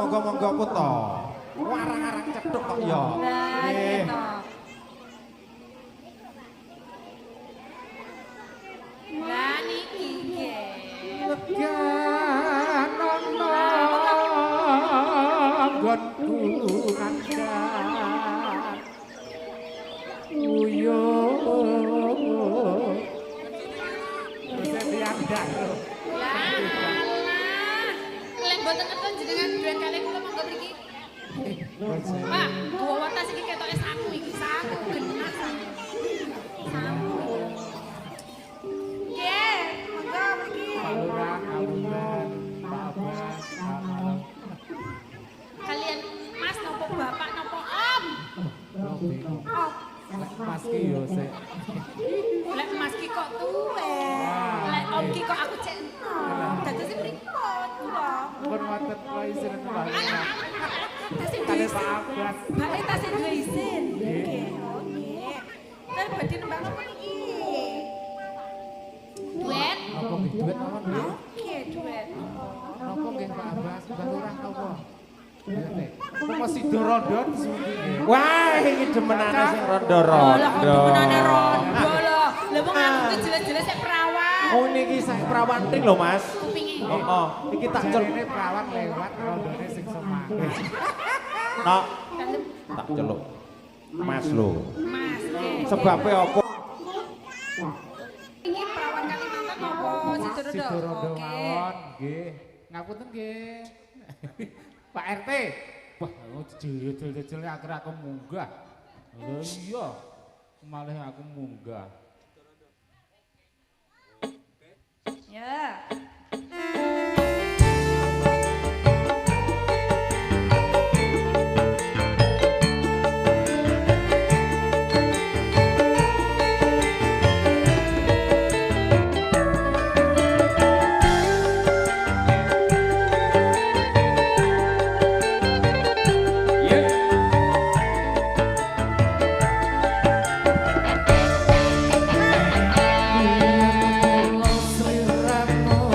Monggo aku to. Warang-arang cethuk kok ya. Nggih. Lah niki nggih. Leganono nggonku kandhang. Uyuh. Wis diandak lho. Mboten ngerti jenengan duwe kali kula monggo mriki. Pak, dua watas iki ketoke saku iki, saku genah saku. Saku. Nggih, monggo mriki. Alurang, Bapak, kalian Mas nopo Bapak nopo Om? Om. Mas ki yo sik. Lek Mas ki kok tuwe. Lek Om ki kok aku cek enom. Dados pripun kula? Pun wonten kula isin Mbak. Tasih Kale Pak Abbas. Mbak tasih duwe isin. Nggih, nggih. Kan badhe nembang napa niki? Duet. Apa nggih duet mawon nggih? Oke, duet. Napa nggih Pak Abbas? Mbak Lurah napa? Kok masih dorondon suwi. Wah, iki demenane sing rondo-rondo. Lah kok demenane rondo lho. Lah wong aku ki jelas-jelas sik perawan. Oh niki sak perawan ting lho, Mas. Kupinge. Heeh. Iki tak Jarene perawan lewat rondone sing semangat. Nok. Tak celuk. Mas lho. Mas, nggih. Sebabe apa? Ini perawan Kalimantan apa Sidorondo? Sidorondo Oke. mawon, nggih. Ngapunten nggih. Pak RT. Wah, jejel-jejel akhir aku munggah. Lho iya. Malah aku munggah. Ya. Sliramu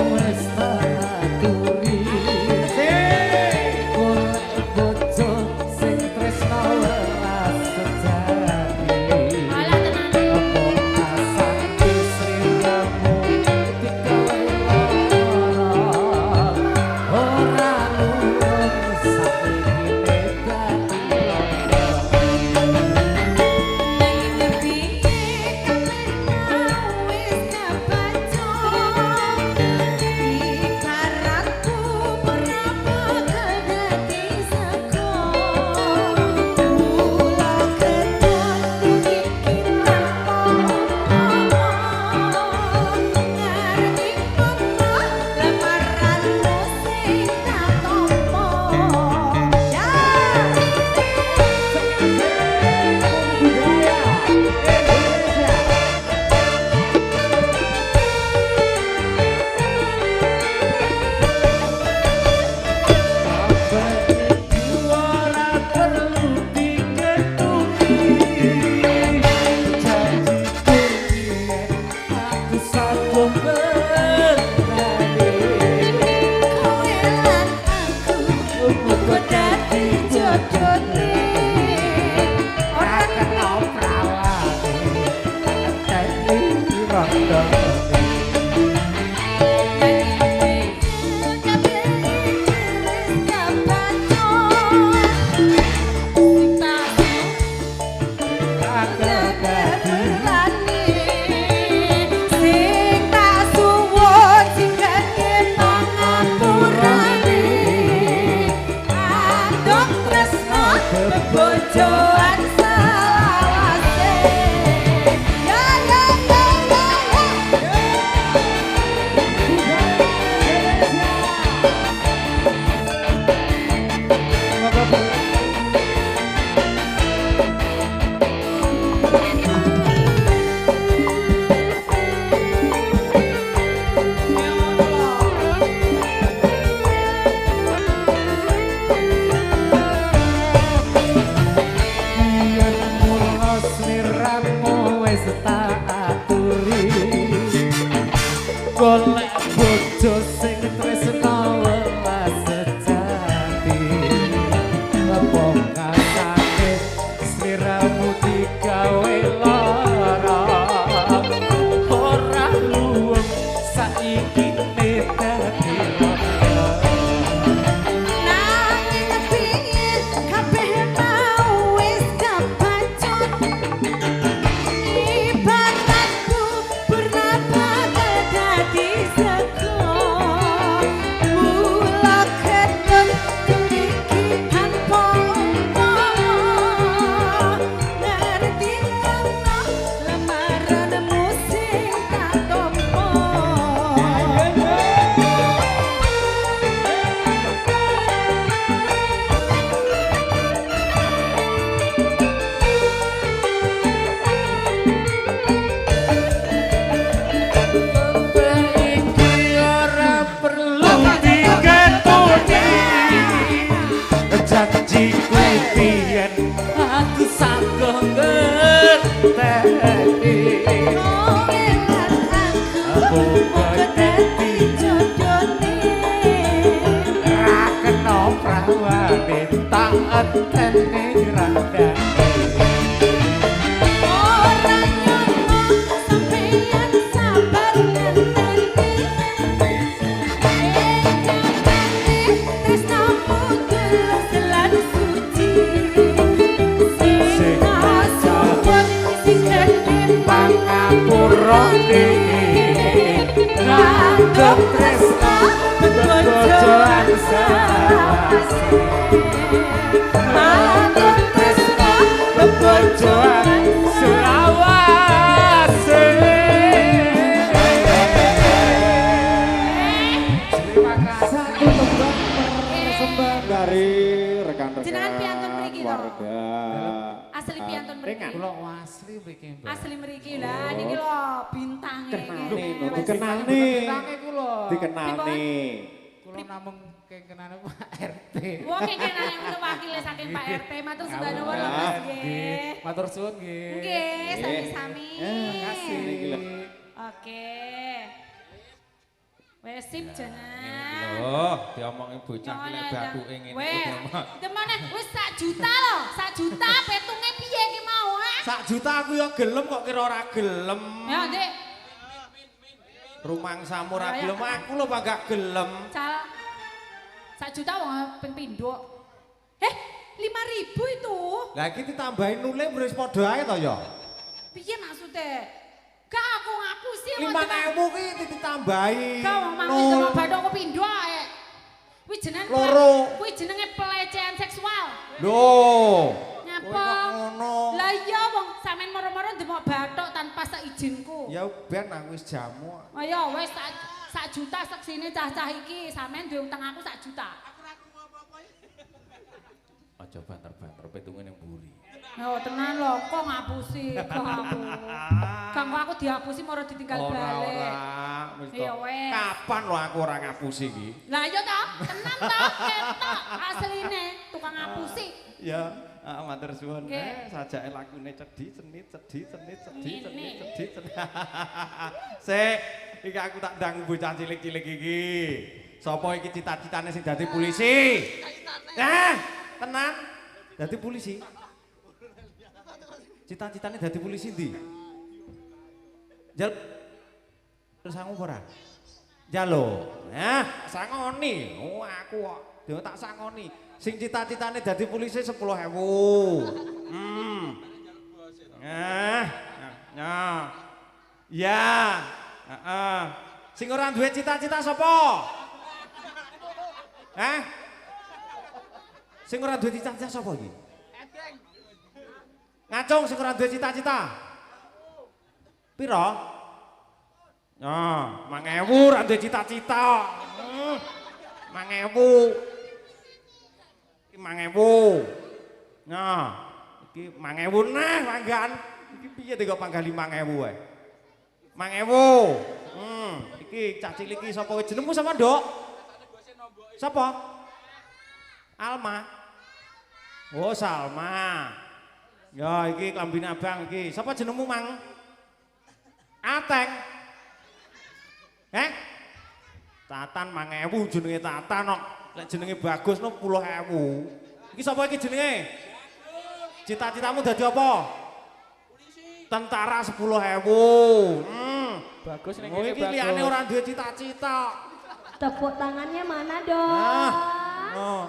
Bojoan selawase ya ya ya ya golek bojo sing tresna welas sejati apa kasane sliramu digawe lara ora luwung saiki dadi nanging kepingin kabeh mau wis kebacut ibaratku bernama dadi sego mula ketut kemikiran pompo ngerti ngono lamaranmu sing tak tompo iki ora perlu diketuni janji kuwi piyen aku sanggup ngerteni aku dadi ra kena prawane tak enteni randane Pangapurane nganggep tresna bojoan selawase nganggep tresna bojoan selawase terima kasih satu tembang persembahan dari rekan-rekan Jenengan piantun mriki lho. warga Asli piantun mriki. Kula asli mriki, Mbak. Asli mriki lah niki lho bintange iki. dikenalne Tange kula. dikenalne Kula namung kekenane Pak RT. Wong kekenane untuk wakile saking Pak RT matur sembah nuwun lho Mas nggih. Matur suwun nggih. Nggih, sami-sami. Terima kasih. Oke. Wes sip jeneng. loh diomongin bocah ki lek bathuke ngene Wes, iki temene wis 1 juta lho. 1 juta petunge piye ki mau, ha? 1 juta aku ya gelem kok kira ora gelem Ya, Dik. rumangsamu ora gelem aku lho Pak gak gelem Cal 1 juta wong ping pindho. 5.000 itu. lah iki ditambahin nule wis padha ae to ya Piye maksudnya? Gak aku ngapusi 5.000 ki ditambahi Kau mau ngomong badokku pindho ae. Kuwi jenenge Loro. Kuwi jenenge pelecehan seksual. lho Nyapa? ngono Lah iya wong sampean moro-moro ndemok bathok tanpa seizinku. ya ben aku wis jamu Ayo wis 1 juta seksine cah-cah iki, sampean duwe utang aku 1 juta. aja banter-banter petunge ning mburi Yo tenan lho, kok ngapusi kok aku. Kang kok aku dihapusi moro ditinggal balik. ora wis Iya, to wes. kapan lho aku ora ngapusi iki Lah iya toh, tenan toh, ketok asline tukang ngapusi. ya matur suwun Nggih. sajake lakune cedhi cenit cedhi cenit cedhi Ini. cenit cedhi cenit sik iki aku tak ndang bocah cilik-cilik iki sapa iki cita-citane sing dadi polisi tenang dadi polisi cita-citane dadi polisi ndi Jal Terus sangu ora? Njaluk. Nah, sangoni. Oh, aku kok dhewe tak sangoni. Sing cita-citane dadi polisi 10.000. Nah. Ya. Heeh. Sing ora duwe cita-cita sapa? Sing ora duwe cita-cita sapa iki? Ngacung sing ora duwe cita-cita. Piro? Nah, 5.000 ora duwe cita-cita. 5.000. Iki 5.000. Nah, iki 5.000 nah panggan. Iki piye kok panggal 5.000 wae? 5.000. Iki cah cilik iki sapa jenengmu sapa, Nduk? Sapa? Alma. Oh, Salma. Ya, iki klambine abang iki. Sapa jenengmu, Mang? Ateng. Tatan 5.000 jenenge Tatan kok. Lek jenenge Bagus no 10.000. Iki sapa iki jenenge? Cita-citamu dadi apa? Tentara 10.000. Bagus ning Oh, kene iki liyane ora duwe cita-cita. Tepuk tangannya mana dong? Oh.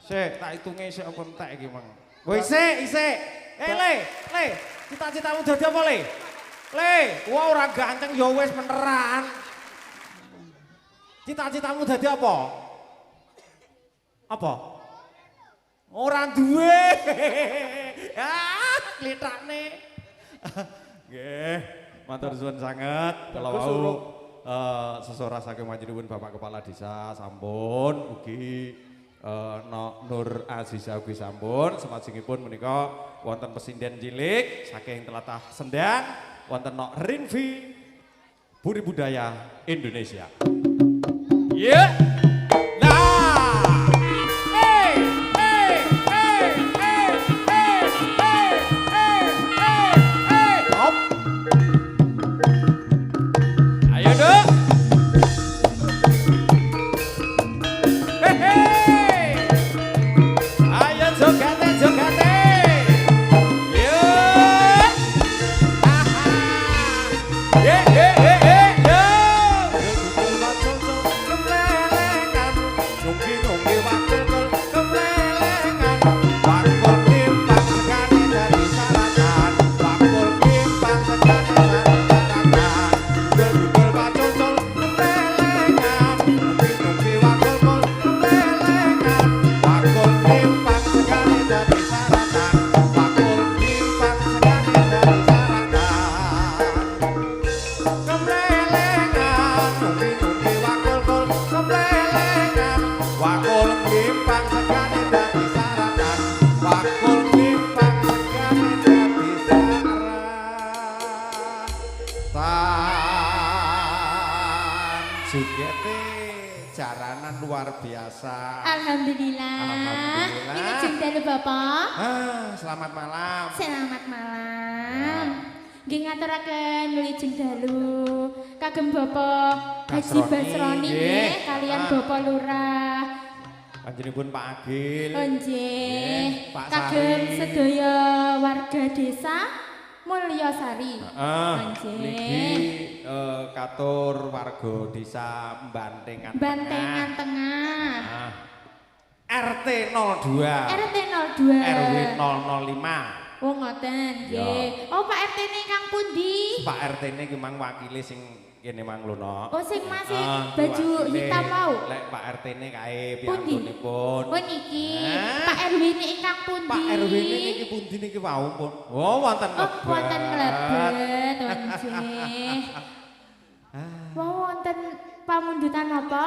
Sik, tak hitunge sik apa entek iki, Mang. Woi, isik. Le. Cita-citamu dadi apa, Le? Le, wah ora ganteng ya wis meneran. Cita-citamu dadi apa? Apa? Ora duwe. Klithakne. Nggih, matur suwun sanget. Kalau wau sesorah saking panjenengan Bapak Kepala Desa sampun ugi Nur Aziza ugi sampun semajengipun menika wonten pesinden cilik saking tlatah Sendang wonten Nok Rinvi Budi Budaya Indonesia. Yeah. Jaranan luar biasa. Alhamdulillah. Alhamdulillah. Ini jengdalu Bapak. Selamat malam. Selamat malam. Nggih ngaturaken wilujeng dalu kagem Bapak Haji Basroni nggih kalian Bapak Lurah. Panjenenganipun Pak Agil. Oh nggih. Pak Kagem Sari. sedaya warga desa Mulyasari. Niki katur warga desa Bantengan Bantengan Tengah. RT 02. RT 02. RW 005. Oh ngoten nggih. Oh Pak RT ne kang pundi? Pak RT ini memang wakile sing kene mang Lono. Oh sing masih baju hitam mau. Lek Pak RT ini kae Pundi? piyantunipun. Oh niki. Pak RW ne ingkang pundi? Pak RW ini niki pundi niki wau pun. Oh wonten Oh mlebet. wonten mlebet nggih. Wah wonten pamundutan apa?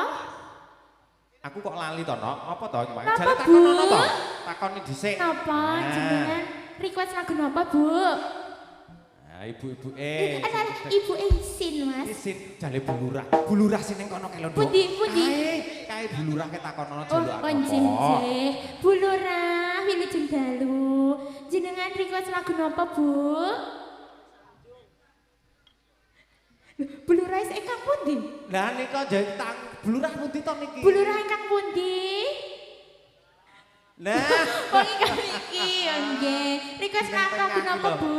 Aku kok lali to, Nok? Apa to iki, Pak? Napa, Jare takonono Bu? to. Takoni dhisik. Napa jenengan request lagu napa, Bu? Nah, ibu-ibu Ibu isin, Mas. isin jale bulurah. Bulurah sing ning kono ke lho, Nduk. Pundi? Kae bulurah ke takonono Oh, jaluk aku. nggih. Bu Lurah, wilujeng dalu. Jenengan request lagu napa, Bu? Bu Lurah is ingkang pundi? Lah nika jare bulurah pundi to niki? Bu Lurah ingkang pundi? Nah, Oh ingkang niki, nggih. Request lagu napa, Bu?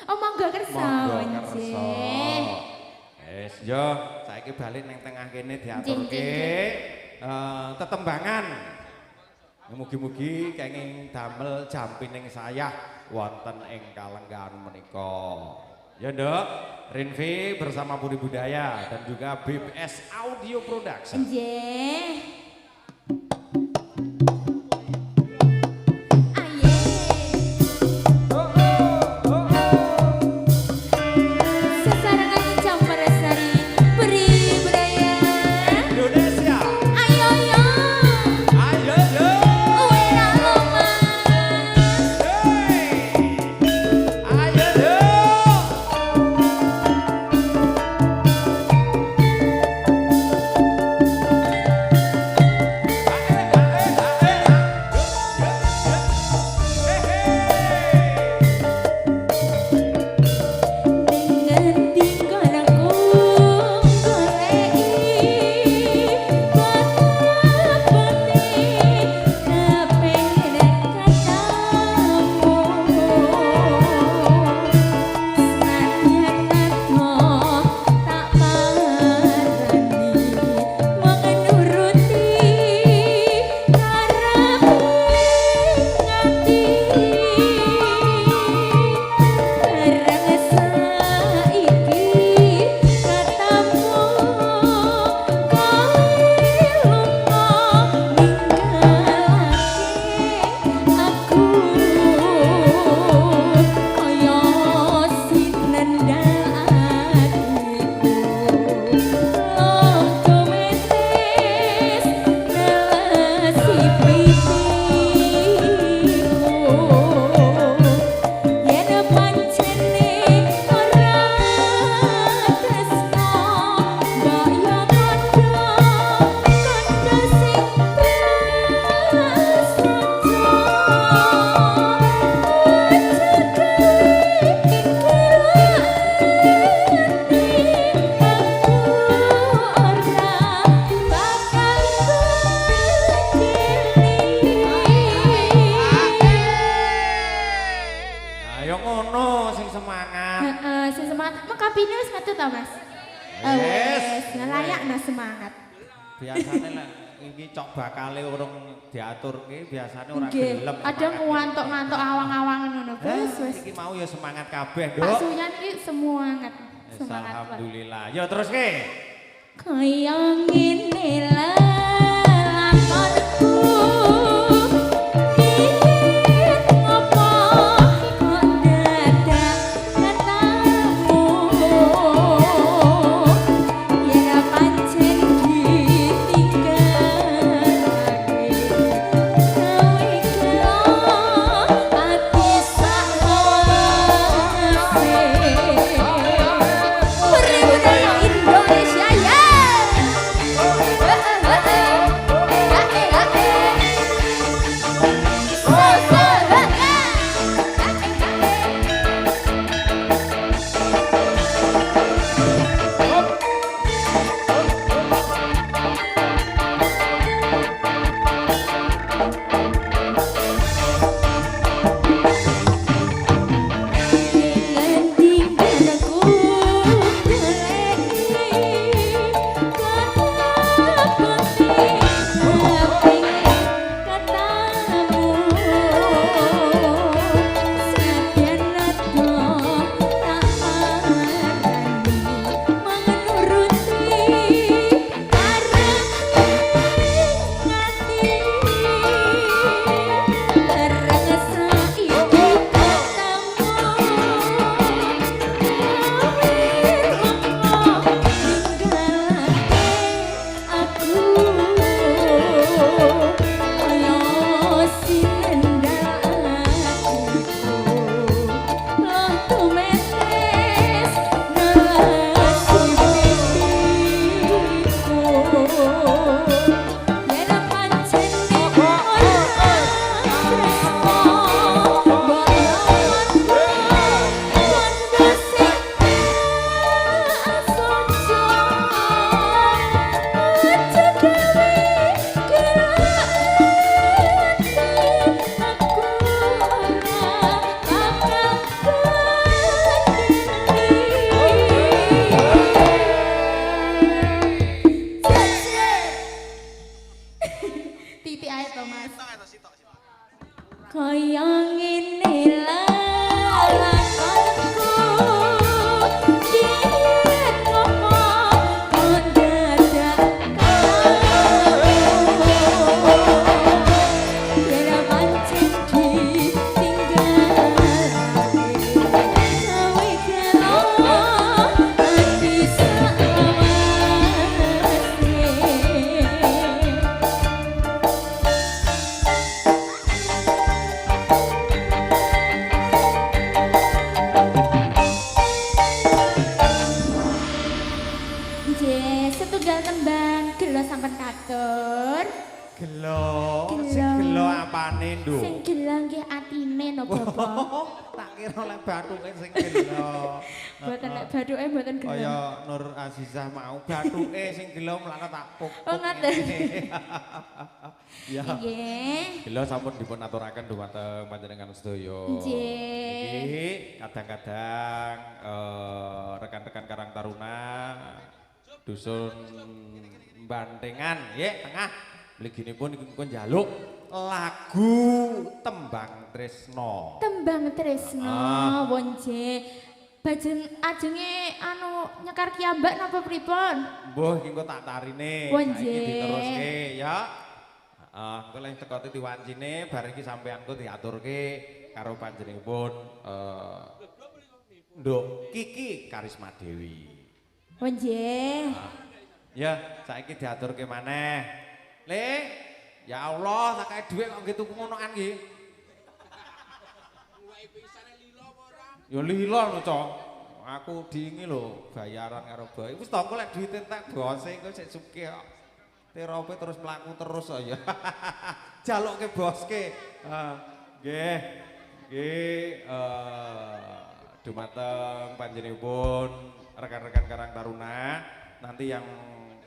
Oh monggo kersa, monggo nggih. kersa. Wis yo saiki balik nang tengah kene diaturke Jing, tetembangan. Mugi-mugi kenging damel jampining sayah wonten ing kalenggan menika. Ya Nduk, Rinvi bersama Budi Budaya dan juga BBS Audio Production. Nggih. Indonesia. Ayo yo. Ayo yo. Wira loma. Ayo yo. Dengan tinggal aku goleki Ayo ngono sing semangat. sing semangat. Makapine wis metu ta, Mas? Wis. Layak nah semangat. Biasane lah iki cok bakale urung diaturke biasane ora Nggih, gelem. kadang ngantuk-ngantuk awang-awangan ngono. Wis. Iki mau ya semangat kabeh, Nduk. Pak Suyan iki semangat. Wis, Semangat. alhamdulillah. Yo teruske. Kaya ngene lakonku ingin ngopo kok dadak katamu yen pancen ditinggalake gawe kelo ati sakwase Budi Budaya Indonesia ya. Nggih, setunggal tembang gelo sampun katur. Gelo, Gelo. sing gelo apane, Nduk? Sing gelo nggih atine no Bapak. Tak kira lek bathuke sing gelo. Mboten lek bathuke mboten gelo. Kaya Nur Azizah mau bathuke sing gelo mlane tak puk. Oh, ngoten. Ya. Nggih. Gelo sampun dipun aturaken dumateng panjenengan sedaya. Nggih. Iki kadang-kadang rekan-rekan Karang Taruna dusun Bantengan nggih tengah mliginipun pun njaluk lagu Tembang Tresno. Tembang Tresno, Ah. wonje. Ajenge anu nyekar kiambak napa pripun? Mbuh iki engko tak tarine. Wah, Saiki nggih. diteruske ya. Heeh, engko lek teko diwancine bar iki sampeyanku diaturke karo panjenenganipun Nduk Kiki Karisma Dewi. Wonje. Ya, saiki diaturke maneh. Le, ya Allah, tak kae dhuwit kok nggih tuku ngonoan nggih. Ya lila lho, Cok. Aku diingi lho bayaran karo bae. Wis to engko lek duit entek bose engko sik sugih kok. Terope terus mlaku terus kok ya. Jalukke boske. Nggih. Nggih dumateng panjenenganipun rekan-rekan Karang Taruna nanti yang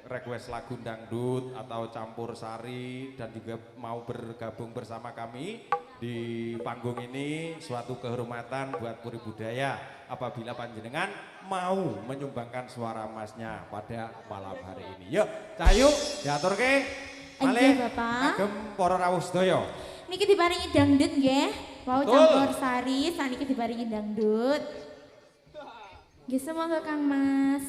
request lagu dangdut atau campur sari dan juga mau bergabung bersama kami di panggung ini suatu kehormatan buat Puri Budaya apabila panjenengan mau menyumbangkan suara emasnya pada malam hari ini. Yuk, Cahayu diaturke malih Nggih, Bapak. kagem para rawuh sedaya. Niki diparingi dangdut nggih. Wau Betul. campur sari, saniki diparingi dangdut. Nggih semoga Kang Mas.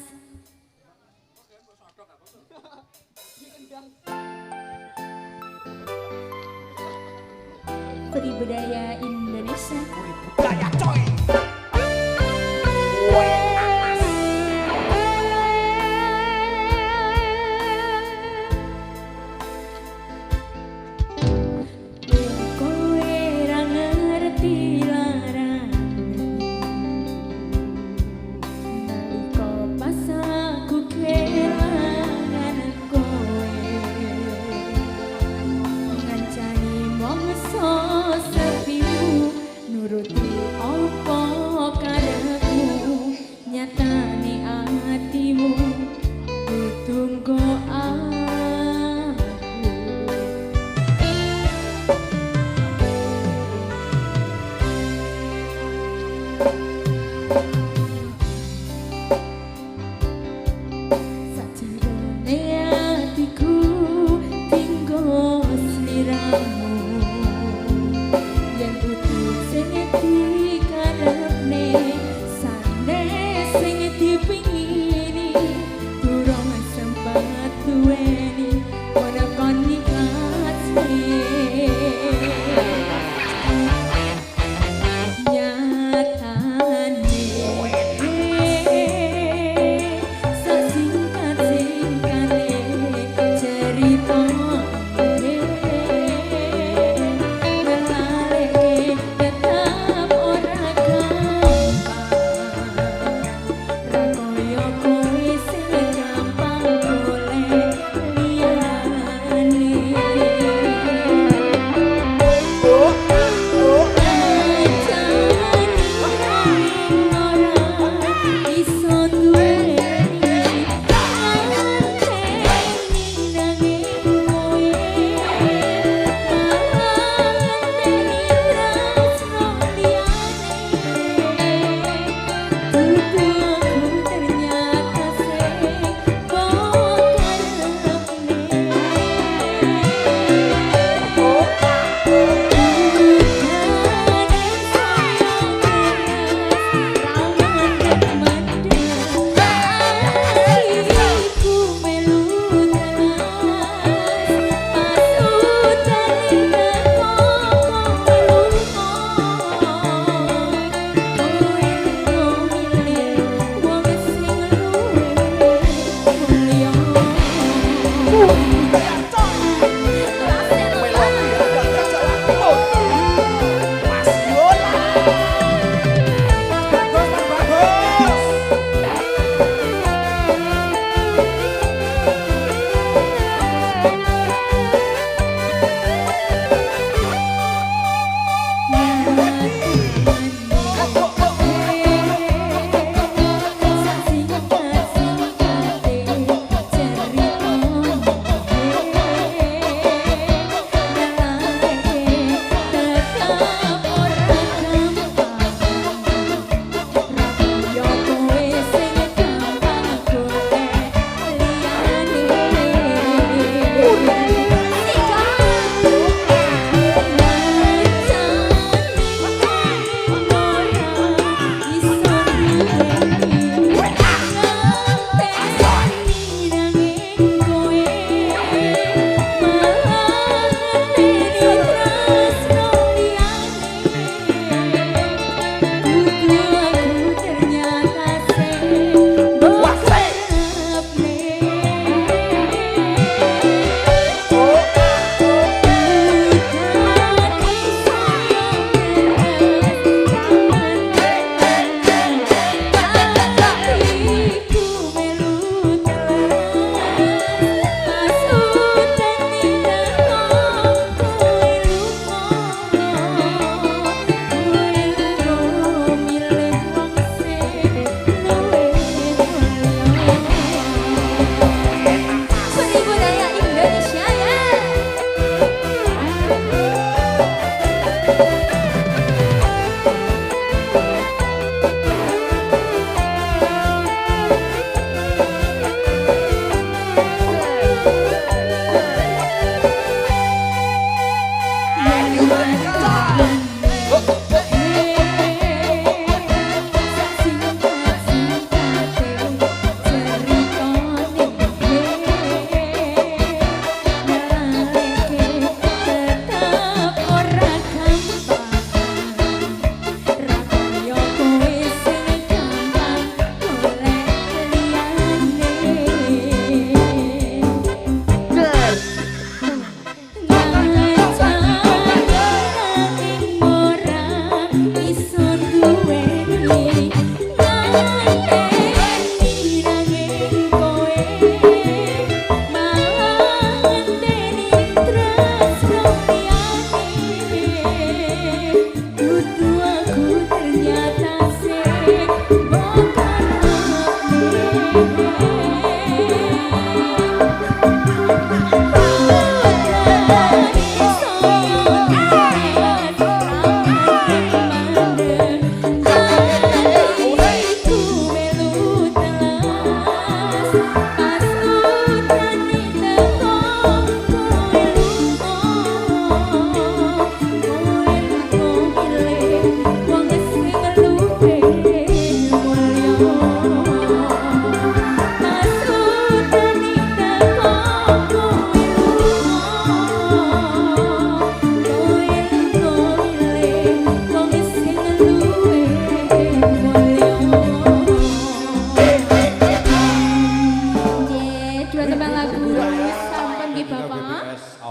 Puri Budaya Indonesia. Puri Budaya coy. Kowe ra ngerti larane nalika pas aku kelangan kowe ngancani mongso sepimu nuruti apa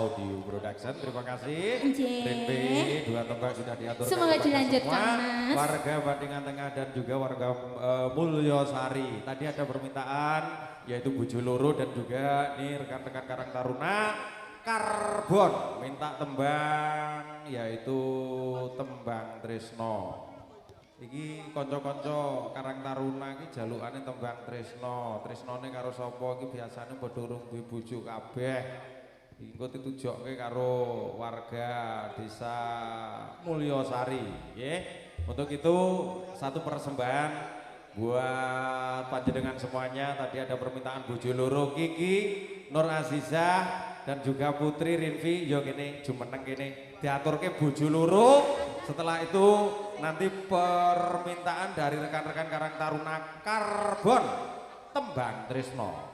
Audio Production. Terima kasih. Nggih. Band B, dua tembang sudah diatur. Semoga dilanjutkan, Mas. Warga Bandingan Tengah dan juga warga Mulyosari. Tadi ada permintaan yaitu Bojoloro dan juga nih rekan-rekan Karang Taruna Karbon minta tembang yaitu tembang Tresno. Iki konco-konco Karang Taruna iki jalukane tembang Tresno. Tresnone karo sapa iki biasane padha urung duwe bojo kabeh. Iki engko ditujokke karo warga Desa Mulyosari, nggih. Untuk itu satu persembahan buat panjenengan semuanya. Tadi ada permintaan Bojoloro Kiki, Nur Azizah dan juga Putri Rinvi. Yo kene jumeneng kene diaturke Bojoloro. Setelah itu nanti permintaan dari rekan-rekan Karang Taruna Karbon tembang Tresno.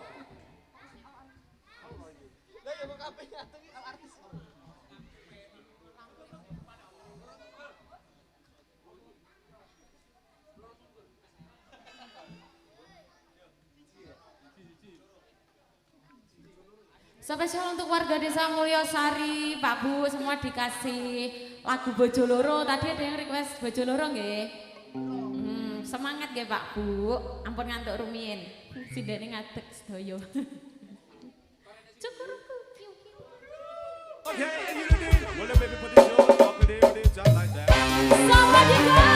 Spesial untuk warga desa Mulyosari, Pak Bu, semua dikasih lagu Bojoloro. Tadi ada yang request Bojoloro nggih? Semangat nggih Pak Bu, ampun ngantuk rumiyin. Sindene ngadeg sedaya. Cukurku. Okay, you did. Well, let me put this show up with it, just like that. Sama juga.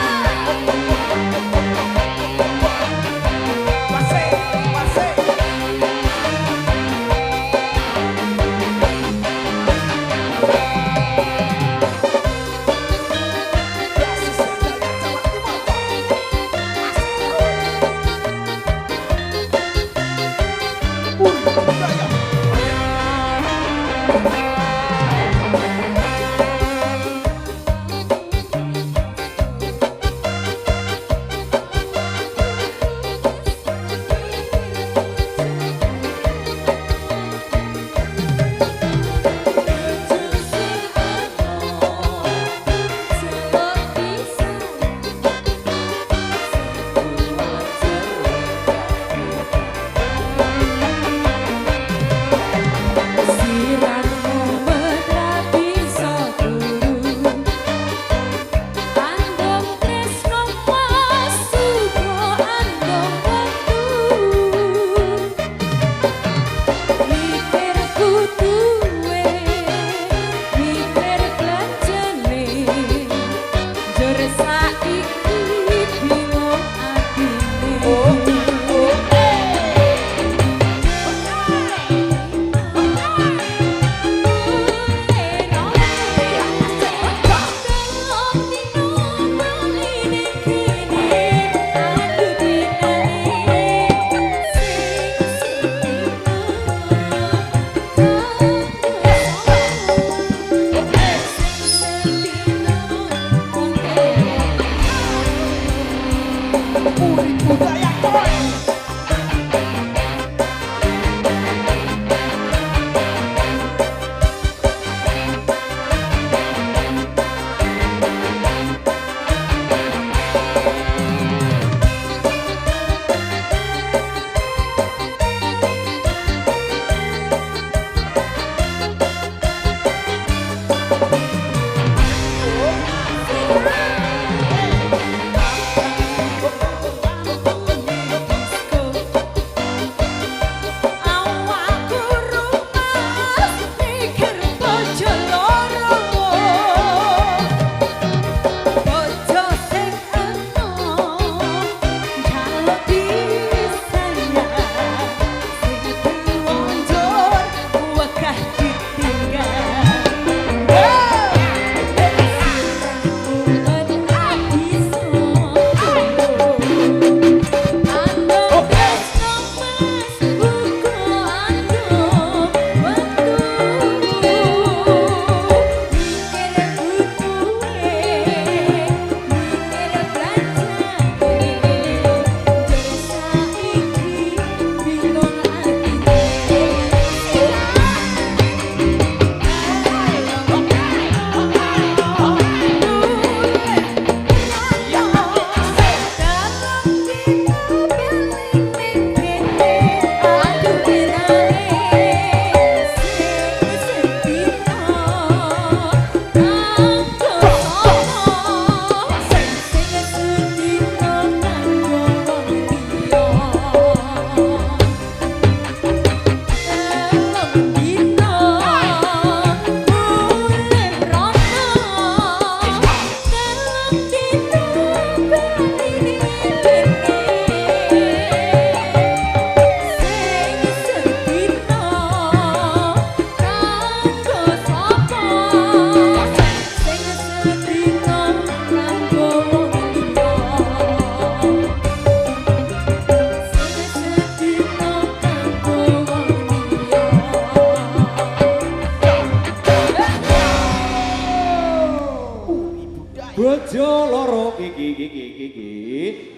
bojo loro Kiki.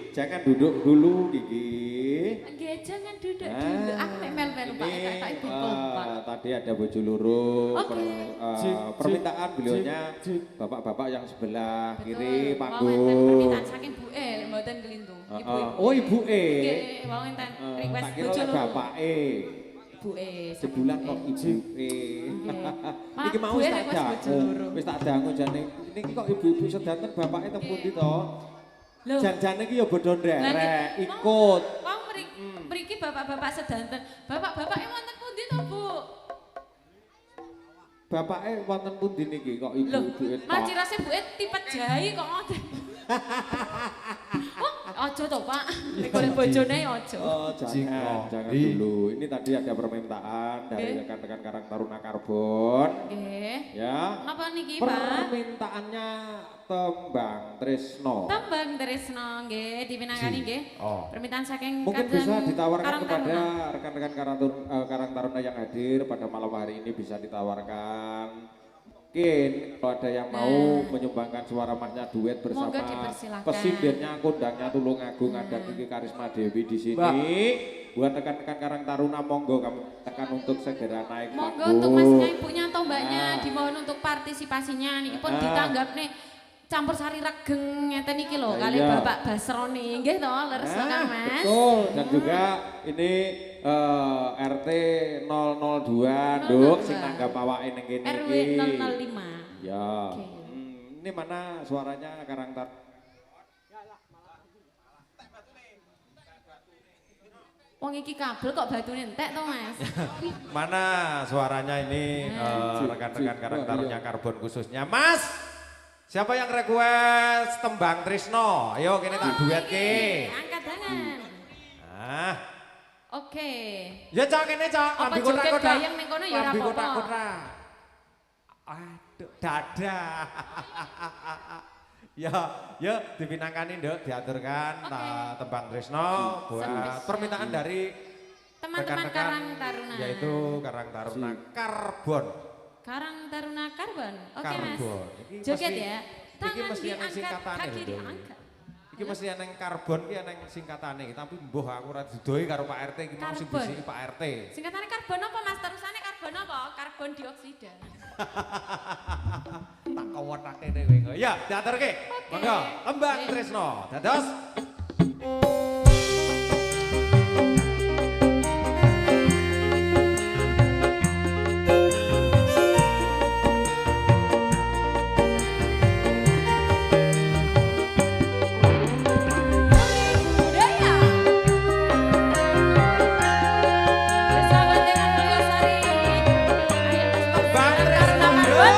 Jangan duduk dulu Kiki. Nggih, jangan duduk dulu. Aku mek melu-melu Pak tak ibu kompak. Tadi ada bojo loro. Oke. Permintaan beliaunya bapak-bapak yang sebelah kiri Wau enten panggung. permintaan saking Bu mboten kelintu. Ibu-ibu. Oh ibu Nggih, wau enten request tak kira bojo oleh loro. bapake. Ibuke. Sebulan kok ibu Iki mau wis tak dangu. Wis tak dangu jane. Niki kok ibu-ibu sedanten bapake teng pundi to? Lho. Jan-jane iki ya bodho Lah, nderek, niki- ikut. Wong mriki bapak-bapak sedanten. Bapak-bapake wonten pundi to, Bu? Bapake wonten pundi niki kok Lho, ibu-ibu Mas cirase buke tipet jahi kok ngoten. Oh, aja to, Pak. Nek golek bojone aja. Oh, jangan dulu. Ini tadi ada permintaan dari Oke. rekan-rekan Karang Taruna Karbon. Nggih. Ya. Napa niki, Pak? Permintaannya Tembang Tresno. Tembang Tresno nggih dipinangani nggih. Oh. Permintaan saking Mungkin Kanjeng bisa ditawarkan Karang kepada Taruna. rekan-rekan Karang Taruna yang hadir pada malam hari ini bisa ditawarkan. Mungkin kalau ada yang mau menyumbangkan suara mahnya duet bersama Monggo dipersilakan. pesindennya, kondangnya Tulung Agung ada Kiki Karisma Dewi di sini. Buat rekan-rekan Karang Taruna monggo kamu tekan untuk segera naik Monggo panggung. untuk masnya ibunya tombaknya Nah. dimohon untuk partisipasinya niki pun Nah. ditanggap nih campur sari regeng ngeten iki lho Nah, kali iya. Bapak Basroni nggih to leres to Kang Mas. Betul, dan juga ini RT 002 Nduk sing nanggap awake ning kene RW iki. 005. Ya. Oke. Ini mana suaranya Karang Tar? Wong iki kabel kok batune entek to Mas. Mana suaranya ini rekan-rekan Karang Taruna Karbon khususnya Mas? Siapa yang request Tembang Trisno? Ayo kene tak duet ke. Angkat tangan. Ah, Oke. ya cok kene cok, Apa lambi joget kotak-kotak. gayeng ning kono ya ora Lambi apa-apa. kotak-kotak. Aduh, dada. Ya, dipinangkani Nduk, diaturkan Oke. Tembang Trisno buat Sempis. permintaan dari Teman-teman rekan-rekan, Karang Taruna. yaitu Karang Taruna Karbon. Karang Taruna Karbon. Oke Mas. Karbon. Iki Joget mesti- ya. iki Tangan mesti ana diangkat, singkatane kaki lho. diangkat. Iki mesti ana karbon ki ana singkatane, tapi mbuh aku ora didohi karo Pak RT iki mau sing Karbon. bisiki Pak RT. Singkatannya karbon apa Mas? Terusane karbon apa? Karbon dioksida. Tak kewetake dhewe. Ya, diaturke. Monggo, Tembang Oke. Tresno. Dados Budaya. Bersama dengan Mulyosari. Ayo Mas. Tembang Tresno. Karbon. Yo.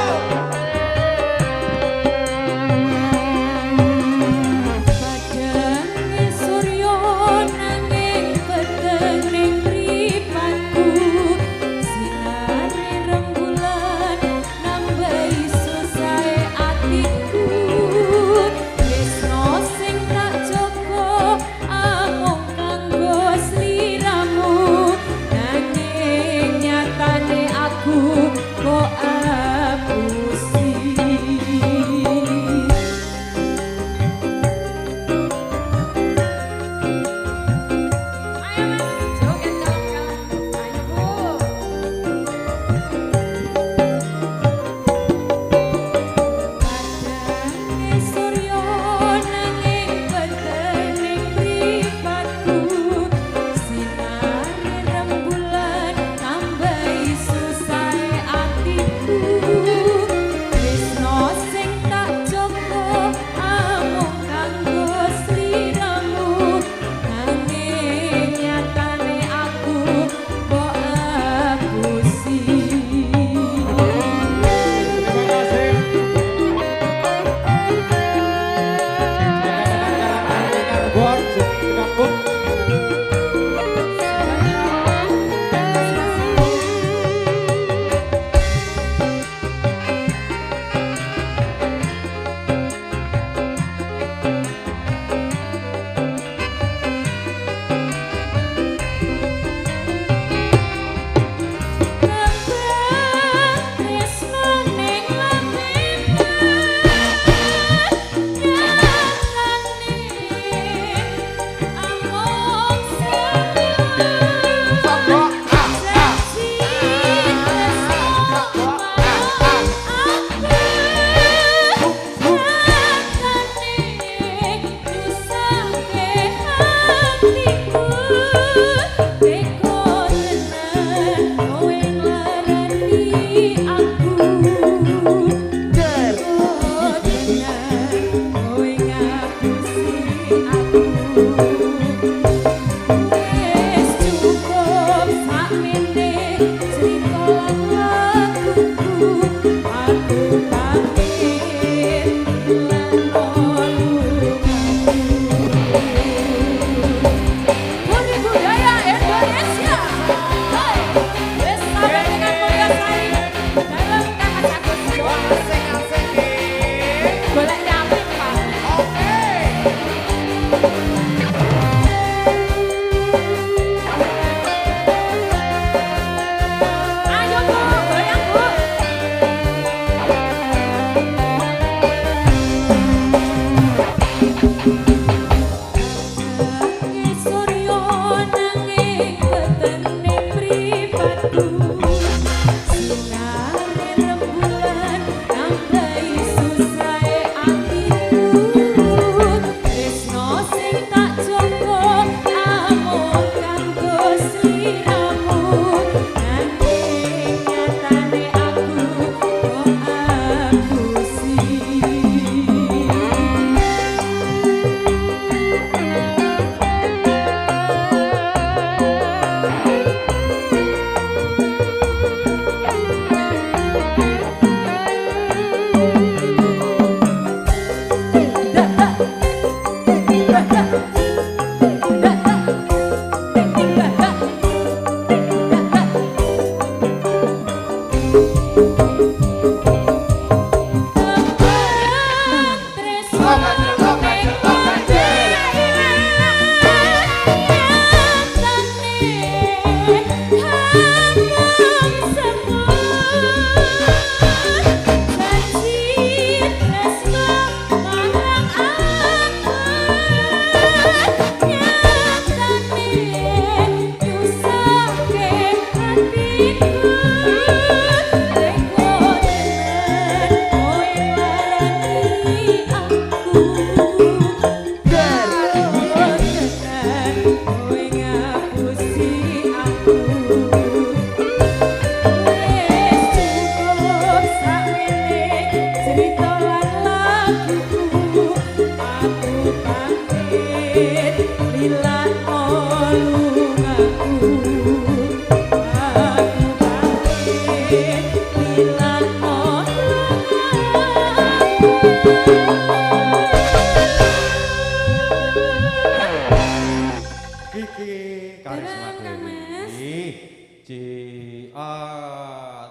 Pada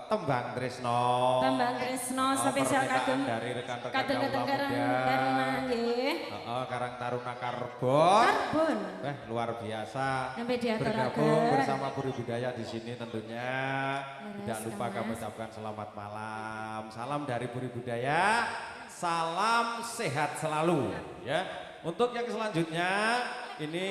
Tembang Tresno. Tembang Tresno spesial kagem dari rekan-rekan kadang-kadang Kaula Muda. karena nggih. Karang Taruna Karbon. Karbon. Luar biasa. Sampai diatur-atur. Bergabung bersama Puri Budaya di sini tentunya. Tidak lupa Mas. kami ucapkan selamat malam. Salam dari Puri Budaya. Salam sehat selalu ya. Untuk yang selanjutnya ini